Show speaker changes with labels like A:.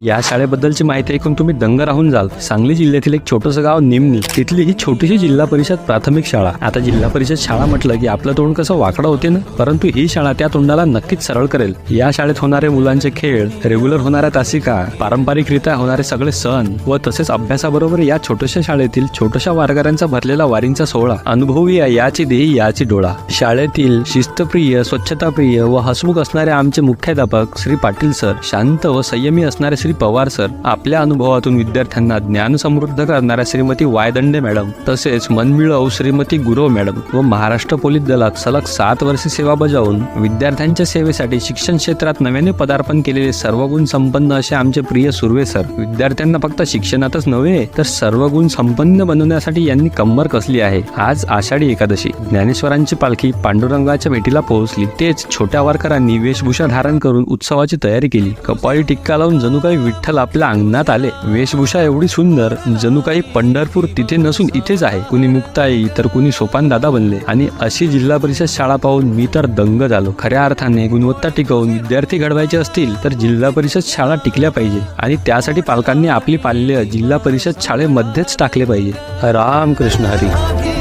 A: या शाळेबद्दलची माहिती ऐकून तुम्ही दंग राहून जाल। सांगली जिल्ह्यातील एक छोटंसं गाव निमणी, तिथली ही छोटीशी जिल्हा परिषद प्राथमिक शाळा। आता जिल्हा परिषद शाळा म्हटलं की आपलं तोंड कसं वाकडं होते ना, परंतु ही शाळा त्या तोंडाला नक्कीच सरळ करेल। या शाळेत होणारे मुलांचे खेळ, रेग्युलर होणाऱ्या तासिका, पारंपरिकरित्या होणारे सगळे सण व तसेच अभ्यासाबरोबर या छोट्याशा शाळेतील छोट्याशा वारकऱ्यांचा भरलेला वारींचा सोहळा अनुभवी याची देही याची डोळा। शाळेतील शिस्तप्रिय, स्वच्छताप्रिय व हसमुख असणारे आमचे मुख्याध्यापक श्री पाटील सर, शांत व संयमी असणारे श्री पवार सर, आपल्या अनुभवातून विद्यार्थ्यांना ज्ञान समृद्ध करणाऱ्या श्रीमती वायदंडे मॅडम, तसेच मनमिळव श्रीमती गुरव मॅडम व महाराष्ट्र पोलीस दलात सलग 7 वर्षे सेवा बजावून विद्यार्थ्यांच्या सेवेसाठी शिक्षण क्षेत्रात नव्याने पदार्पण केलेले सर्वगुण संपन्न असे आमचे प्रिय सुर्वे सर, विद्यार्थ्यांना फक्त शिक्षणातच नव्हे तर सर्व गुण संपन्न बनवण्यासाठी यांनी कंबर कसली आहे। आज आषाढी एकादशी, ज्ञानेश्वरांची पालखी पांडुरंगाच्या भेटीला पोहोचली। तेच छोट्या वारकऱ्यांनी वेशभूषा धारण करून उत्सवाची तयारी केली। कपाळी टिक्का लावून जणू काही विठ्ठल आपल्या अंगणात आले। वेशभूषा एवढी सुंदर, जणू काही पंढरपूर तिथे नसून इथेच आहे। कुणी मुक्ताई तर कुणी सोपान दादा बनले। आणि अशी जिल्हा परिषद शाळा पाहून मी तर दंग झालो। खऱ्या अर्थाने गुणवत्ता टिकवून विद्यार्थी घडवायचे असतील तर जिल्हा परिषद शाळा टिकल्या पाहिजे आणि त्यासाठी पालकांनी आपली पाल्य जिल्हा परिषद शाळेमध्येच टाकले पाहिजे। राम कृष्ण हरी।